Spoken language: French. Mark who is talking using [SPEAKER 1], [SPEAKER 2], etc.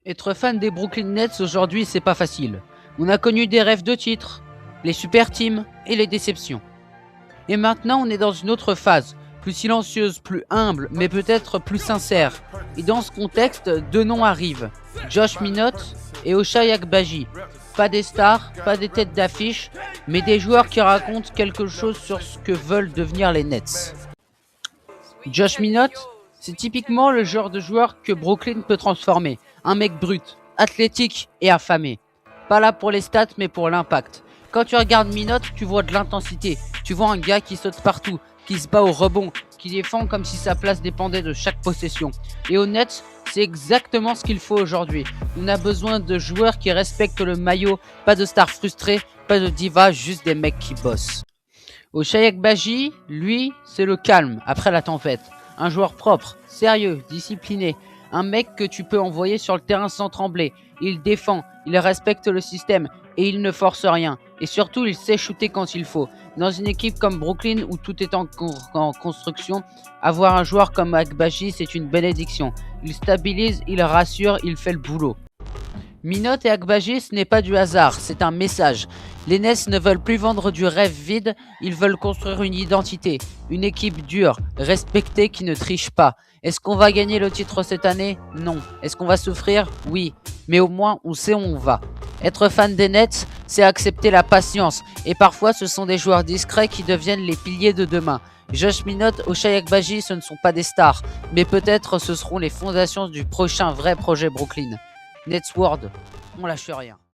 [SPEAKER 1] Être fan des Brooklyn Nets aujourd'hui, c'est pas facile. On a connu des rêves de titres, les super teams et les déceptions. Et maintenant, on est dans une autre phase, plus silencieuse, plus humble, mais peut-être plus sincère. Et dans ce contexte, deux noms arrivent, Josh Minott et Ochai Agbaji. Pas des stars, pas des têtes d'affiche, mais des joueurs qui racontent quelque chose sur ce que veulent devenir les Nets. Josh Minott, c'est typiquement le genre de joueur que Brooklyn peut transformer. Un mec brut, athlétique et affamé. Pas là pour les stats, mais pour l'impact. Quand tu regardes Minott, tu vois de l'intensité. Tu vois un gars qui saute partout, qui se bat au rebond, qui défend comme si sa place dépendait de chaque possession. Et au Nets, c'est exactement ce qu'il faut aujourd'hui. On a besoin de joueurs qui respectent le maillot, pas de stars frustrés, pas de divas, juste des mecs qui bossent. Ochai Agbaji, lui, c'est le calme après la tempête. Un joueur propre, sérieux, discipliné. Un mec que tu peux envoyer sur le terrain sans trembler. Il défend, il respecte le système et il ne force rien. Et surtout, il sait shooter quand il faut. Dans une équipe comme Brooklyn où tout est en construction, avoir un joueur comme Agbaji, c'est une bénédiction. Il stabilise, il rassure, il fait le boulot. Minott et Agbaji, ce n'est pas du hasard, c'est un message. Les Nets ne veulent plus vendre du rêve vide, ils veulent construire une identité, une équipe dure, respectée qui ne triche pas. Est-ce qu'on va gagner le titre cette année? Non. Est-ce qu'on va souffrir? Oui. Mais au moins, on sait où on va. Être fan des Nets, c'est accepter la patience. Et parfois, ce sont des joueurs discrets qui deviennent les piliers de demain. Josh Minott, Ochai Agbaji, ce ne sont pas des stars. Mais peut-être ce seront les fondations du prochain vrai projet Brooklyn. Nets World, on lâche rien.